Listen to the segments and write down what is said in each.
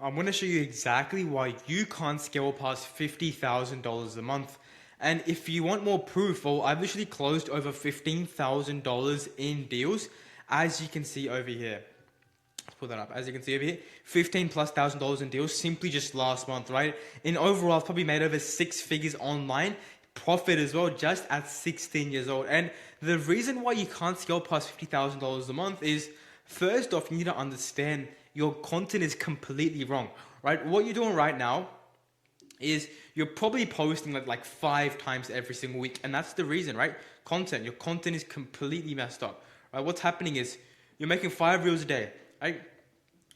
I'm going to show you exactly why you can't scale past $50,000 a month. And if you want more proof, well, I've literally closed over $15,000 in deals, as you can see over here. Let's pull that up. As you can see over here, $15,000+ in deals simply just last month, right? In overall, I've probably made over 6 figures online, profit as well, just at 16 years old. And the reason why you can't scale past $50,000 a month is, first off, you need to understand your content is completely wrong, right? What you're doing right now is you're probably posting like 5 times every single week. And that's the reason, right? Your content is completely messed up, right? What's happening is you're making 5 reels a day, right?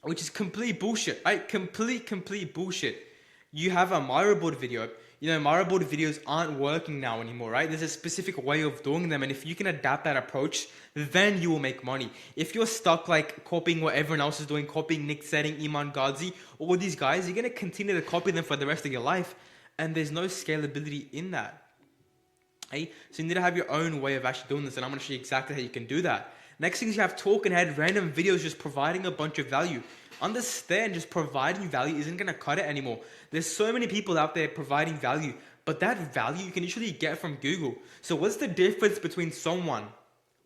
Which is complete bullshit, right? Complete bullshit. You have a Board video. Board videos aren't working now anymore, right? There's a specific way of doing them. And if you can adapt that approach, then you will make money. If you're stuck like copying what everyone else is doing, copying Nick Setting, Iman Ghazi, all these guys, you're going to continue to copy them for the rest of your life. And there's no scalability in that. Okay? So you need to have your own way of actually doing this. And I'm going to show you exactly how you can do that. Next thing is you have talking head, random videos just providing a bunch of value. Understand, just providing value isn't going to cut it anymore. There's so many people out there providing value, but that value you can usually get from Google. So what's the difference between someone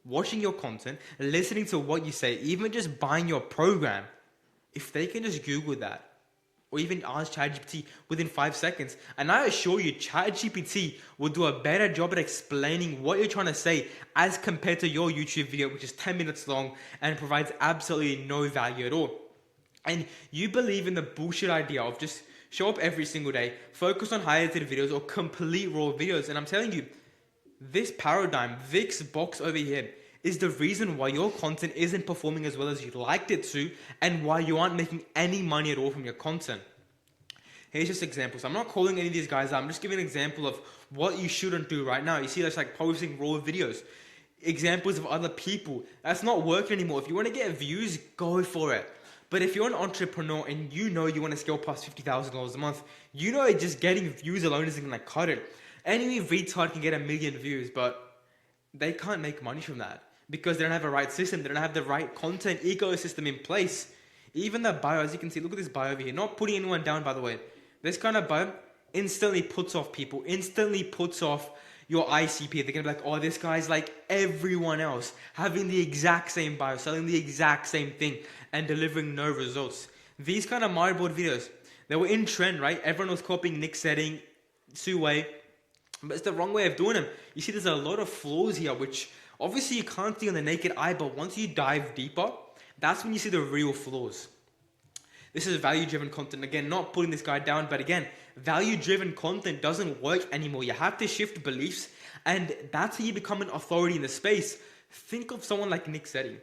watching your content, listening to what you say, even just buying your program, if they can just Google that, or even ask ChatGPT within 5 seconds. And I assure you, ChatGPT will do a better job at explaining what you're trying to say as compared to your YouTube video, which is 10 minutes long and provides absolutely no value at all. And you believe in the bullshit idea of just show up every single day, focus on high edited videos or complete raw videos. And I'm telling you, this paradigm, this box over here, is the reason why your content isn't performing as well as you'd liked it to, and why you aren't making any money at all from your content. Here's just examples. I'm not calling any of these guys out. I'm just giving an example of what you shouldn't do right now. You see, that's like posting raw videos. Examples of other people. That's not working anymore. If you want to get views, go for it. But if you're an entrepreneur and you know you want to scale past $50,000 a month, you know just getting views alone isn't going to cut it. Any retard can get 1 million views, but they can't make money from that because they don't have a right system. They don't have the right content ecosystem in place. Even the bio, as you can see, look at this bio over here. Not putting anyone down, by the way. This kind of bio instantly puts off people, instantly puts off your ICP. They're going to be like, oh, this guy's like everyone else, having the exact same bio, selling the exact same thing, and delivering no results. These kind of Board videos, they were in trend, right? Everyone was copying Nick Setting, Suwei, but it's the wrong way of doing them. You see, there's a lot of flaws here, which obviously you can't see on the naked eye, but once you dive deeper, that's when you see the real flaws. This is value-driven content. Again, not putting this guy down, but again, value-driven content doesn't work anymore. You have to shift beliefs, and that's how you become an authority in the space. Think of someone like Nick Setting.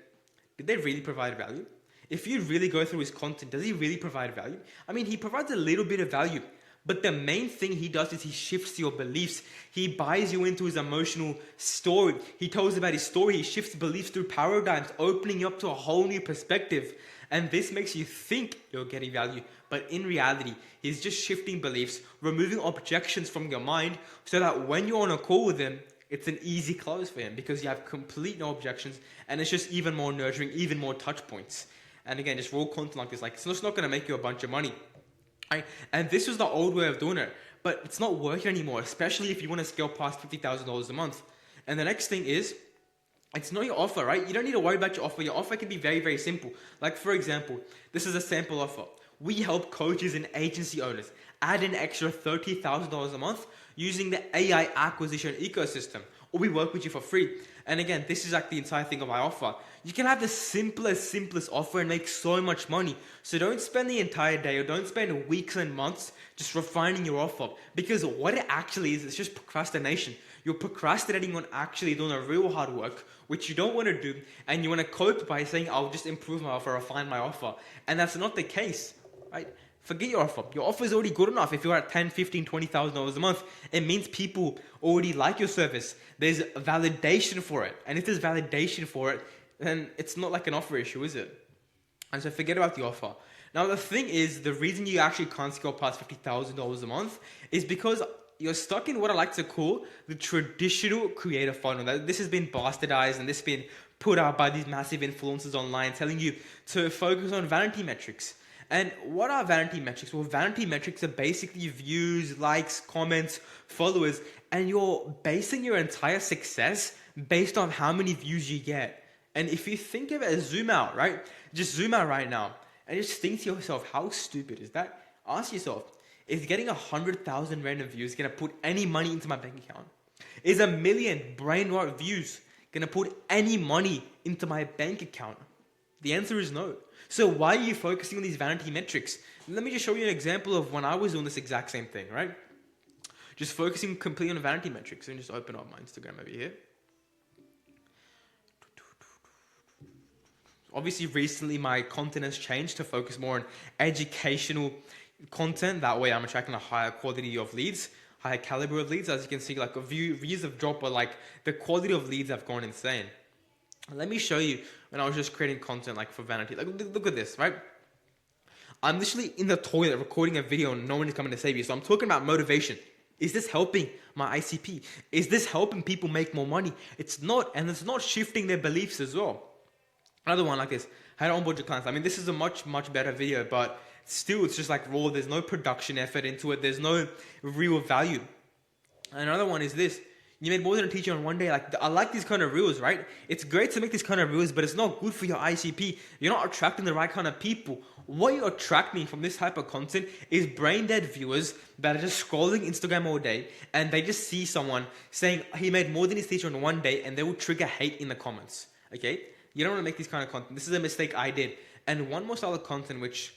Did they really provide value? If you really go through his content, does he really provide value? I mean, he provides a little bit of value, but the main thing he does is he shifts your beliefs. He buys you into his emotional story. He tells about his story. He shifts beliefs through paradigms, opening you up to a whole new perspective. And this makes you think you're getting value, but in reality, he's just shifting beliefs, removing objections from your mind so that when you're on a call with him, it's an easy close for him because you have complete no objections and it's just even more nurturing, even more touch points. And again, just raw content like this, it's just not going to make you a bunch of money. Right? And this was the old way of doing it, but it's not working anymore, especially if you want to scale past $50,000 a month. And the next thing is, it's not your offer, right? You don't need to worry about your offer. Your offer can be very, very simple. Like, for example, this is a sample offer. We help coaches and agency owners add an extra $30,000 a month using the AI acquisition ecosystem, or we work with you for free. And again, this is like the entire thing of my offer. You can have the simplest offer and make so much money. So don't spend the entire day or don't spend weeks and months just refining your offer, because what it actually is, it's just procrastination. You're procrastinating on actually doing the real hard work, which you don't want to do, and you want to cope by saying, I'll just improve my offer, refine my offer. And that's not the case, right? Forget your offer. Your offer is already good enough. If you're at $10,000, $15,000, $20,000 a month, it means people already like your service. There's validation for it. And if there's validation for it, then it's not like an offer issue, is it? And so forget about the offer. Now, the thing is, the reason you actually can't scale past $50,000 a month is because you're stuck in what I like to call the traditional creator funnel. Now, this has been bastardized and this has been put out by these massive influencers online telling you to focus on vanity metrics. And what are vanity metrics? Well, vanity metrics are basically views, likes, comments, followers, and you're basing your entire success based on how many views you get. And if you think of it as zoom out, right? Just zoom out right now and just think to yourself, how stupid is that? Ask yourself, is getting 100,000 random views gonna put any money into my bank account? Is 1 million brain rot views gonna put any money into my bank account? The answer is no. So why are you focusing on these vanity metrics? Let me just show you an example of when I was doing this exact same thing, right? Just focusing completely on vanity metrics. And just open up my Instagram over here. Obviously, recently my content has changed to focus more on educational content. That way I'm attracting a higher quality of leads, higher caliber of leads. As you can see, like views have dropped, but like the quality of leads have gone insane. Let me show you when I was just creating content like for vanity. Like look at this, right? I'm literally in the toilet recording a video and no one is coming to save you. So I'm talking about motivation. Is this helping my ICP? Is this helping people make more money? It's not, and it's not shifting their beliefs as well. Another one like this, how to onboard your clients. I mean, this is a much better video, but still it's just like raw. There's no production effort into it. There's no real value. Another one is this. You made more than a teacher in one day. Like, I like these kind of reels, right? It's great to make these kind of reels, but it's not good for your ICP. You're not attracting the right kind of people. What you're attracting from this type of content is brain dead viewers that are just scrolling Instagram all day, and they just see someone saying he made more than his teacher in one day, and they will trigger hate in the comments. Okay? You don't want to make these kind of content. This is a mistake I did. And one more style of content which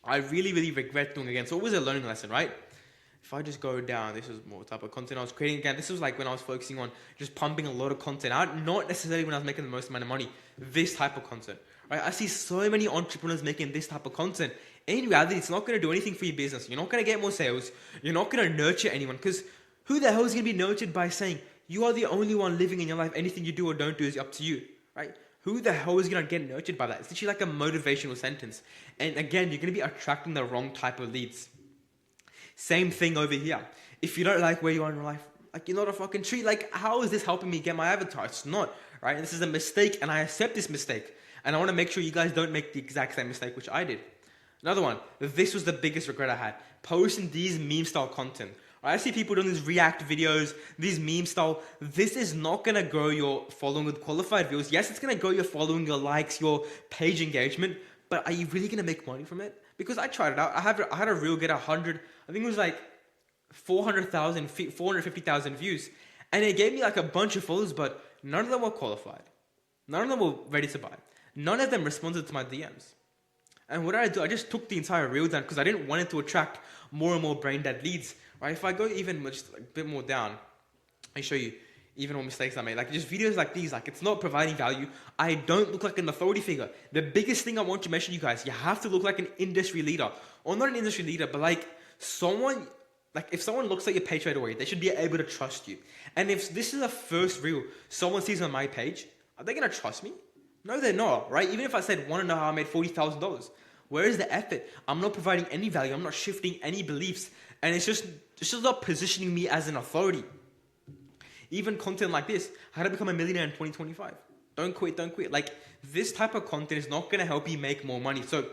I really regret doing again. So it was a learning lesson, right? If I just go down, this is more type of content I was creating again. This was like when I was focusing on just pumping a lot of content out, not necessarily when I was making the most amount of money. This type of content, right? I see so many entrepreneurs making this type of content. In reality, it's not going to do anything for your business. You're not going to get more sales. You're not going to nurture anyone, because who the hell is going to be nurtured by saying you are the only one living in your life? Anything you do or don't do is up to you, right? Who the hell is going to get nurtured by that? It's literally like a motivational sentence. And again, you're going to be attracting the wrong type of leads. Same thing over here. If you don't like where you are in your life, like, you're not a fucking tree. Like, how is this helping me get my avatar? It's not, right? And this is a mistake, and I accept this mistake. And I want to make sure you guys don't make the exact same mistake which I did. Another one. This was the biggest regret I had. Posting these meme style content. I see people doing these react videos, these meme style. This is not going to grow your following with qualified views. Yes, it's going to grow your following, your likes, your page engagement. But are you really going to make money from it? Because I tried it out. I had a reel get 100, I think it was like 450,000 views. And it gave me like a bunch of followers, but none of them were qualified. None of them were ready to buy. None of them responded to my DMs. And what did I do? I just took the entire reel down because I didn't want it to attract more and more brain dead leads. Right? If I go even just like a bit more down, I show you even more mistakes I made. Like just videos like these, like it's not providing value. I don't look like an authority figure. The biggest thing I want to mention, you guys, you have to look like an industry leader. Or not an industry leader, but like someone, like if someone looks at your page right away, they should be able to trust you. And if this is a first reel someone sees on my page, are they going to trust me? No, they're not, right? Even if I said, want to know how I made $40,000, where is the effort? I'm not providing any value. I'm not shifting any beliefs. And it's just not positioning me as an authority. Even content like this, how to become a millionaire in 2025. Don't quit. Like this type of content is not going to help you make more money. So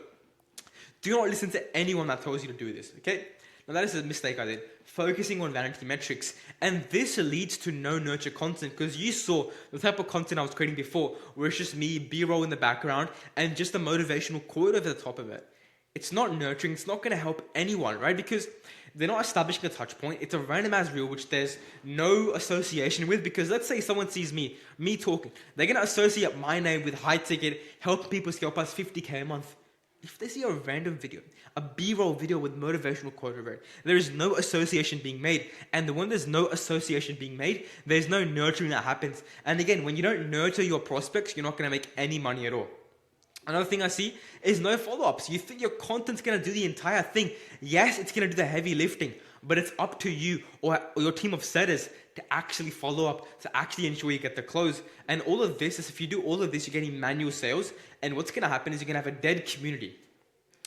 do not listen to anyone that tells you to do this, okay? Now that is a mistake I did. Focusing on vanity metrics. And this leads to no nurture content, because you saw the type of content I was creating before, where it's just me, B-roll in the background, and just a motivational quote over the top of it. It's not nurturing. It's not going to help anyone, right? Because they're not establishing a touch point. It's a random ass reel which there's no association with, because let's say someone sees me talking. They're going to associate my name with high ticket, helping people scale past 50K a month. If they see a random video, a B-roll video with motivational quote over it, there is no association being made. And when there's no association being made, there's no nurturing that happens. And again, when you don't nurture your prospects, you're not going to make any money at all. Another thing I see is no follow-ups. You think your content's going to do the entire thing. Yes, it's going to do the heavy lifting, but it's up to you or your team of setters to actually follow up, to actually ensure you get the close. And all of this is, if you do all of this, you're getting manual sales. And what's going to happen is you're going to have a dead community.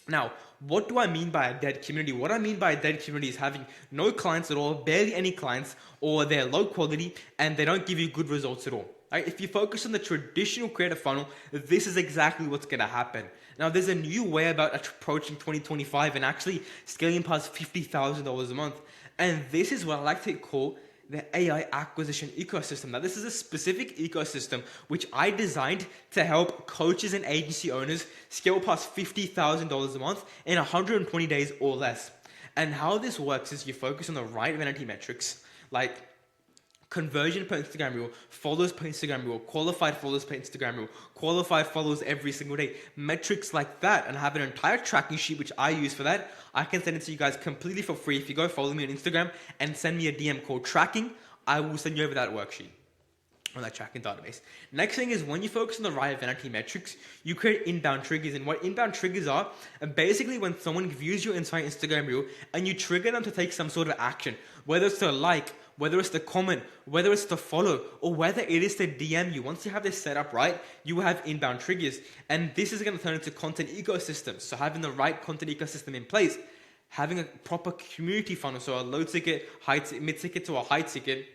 Now, what do I mean by a dead community? What I mean by a dead community is having no clients at all, barely any clients, or they're low quality and they don't give you good results at all. Right? If you focus on the traditional creator funnel, this is exactly what's going to happen. Now, there's a new way about approaching 2025 and actually scaling past $50,000 a month. And this is what I like to call the AI acquisition ecosystem. Now, this is a specific ecosystem which I designed to help coaches and agency owners scale past $50,000 a month in 120 days or less. And how this works is you focus on the right vanity metrics, like conversion per Instagram reel, follows per Instagram reel, qualified follows per Instagram reel, qualified follows every single day, metrics like that, and I have an entire tracking sheet which I use for that. I can send it to you guys completely for free. If you go follow me on Instagram and send me a DM called tracking, I will send you over that worksheet on that tracking database. Next thing is when you focus on the right vanity metrics, you create inbound triggers. And what inbound triggers are basically when someone views your entire Instagram reel and you trigger them to take some sort of action, whether it's to like, whether it's to comment, whether it's to follow, or whether it is to DM you. Once you have this set up right, you will have inbound triggers. And this is going to turn into content ecosystems. So having the right content ecosystem in place, having a proper community funnel, so a low ticket, mid ticket to a high ticket,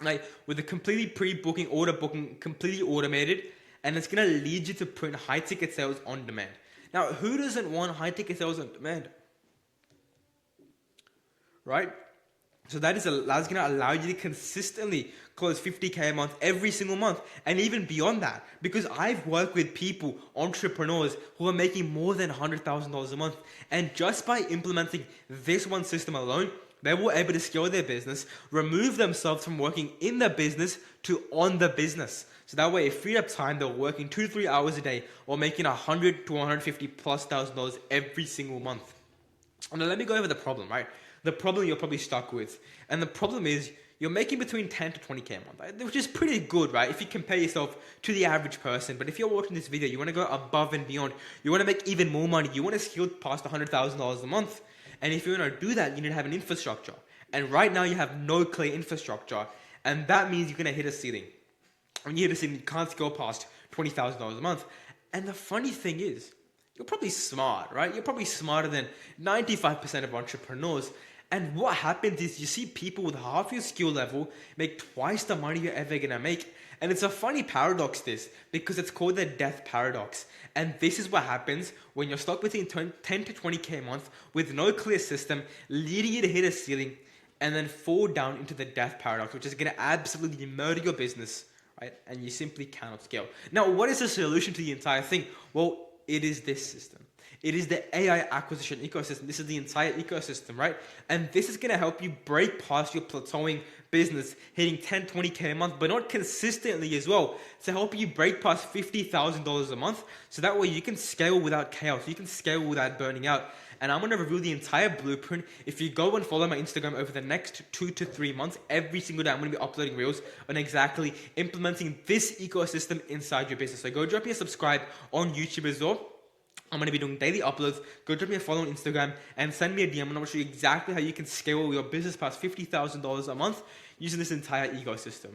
like with a completely pre-booking, order booking, completely automated, and it's going to lead you to print high ticket sales on demand. Now, who doesn't want high ticket sales on demand? Right? So that's going to allow you to consistently close 50K a month every single month, and even beyond that, because I've worked with people, entrepreneurs who are making more than $100,000 a month, and just by implementing this one system alone, they were able to scale their business, remove themselves from working in the business to on the business. So that way, it freed up time. They were working 2 to 3 hours a day or making $100 to $150,000+ every single month. And now let me go over the problem, right? The problem you're probably stuck with. And the problem is you're making between 10 to 20K a month, right? Which is pretty good, right? If you compare yourself to the average person. But if you're watching this video, you want to go above and beyond. You want to make even more money. You want to scale past $100,000 a month. And if you want to do that, you need to have an infrastructure. And right now you have no clear infrastructure. And that means you're going to hit a ceiling. When you hit a ceiling, you can't scale past $20,000 a month. And the funny thing is, you're probably smart, right? You're probably smarter than 95% of entrepreneurs. And what happens is you see people with half your skill level make twice the money you're ever going to make. And it's a funny paradox, this, because it's called the death paradox. And this is what happens when you're stuck between 10 to 20K a month with no clear system, leading you to hit a ceiling and then fall down into the death paradox, which is going to absolutely murder your business, right? And you simply cannot scale. Now, what is the solution to the entire thing? Well, it is this system. It is the AI acquisition ecosystem. This is the entire ecosystem, right? And this is going to help you break past your plateauing business, hitting 10, 20K a month, but not consistently as well, to help you break past $50,000 a month. So that way you can scale without chaos. You can scale without burning out. And I'm going to review the entire blueprint. If you go and follow my Instagram over the next 2 to 3 months, every single day I'm going to be uploading reels on exactly implementing this ecosystem inside your business. So go drop me a subscribe on YouTube as well. I'm going to be doing daily uploads. Go drop me a follow on Instagram and send me a DM. I'm going to show you exactly how you can scale your business past $50,000 a month using this entire ecosystem.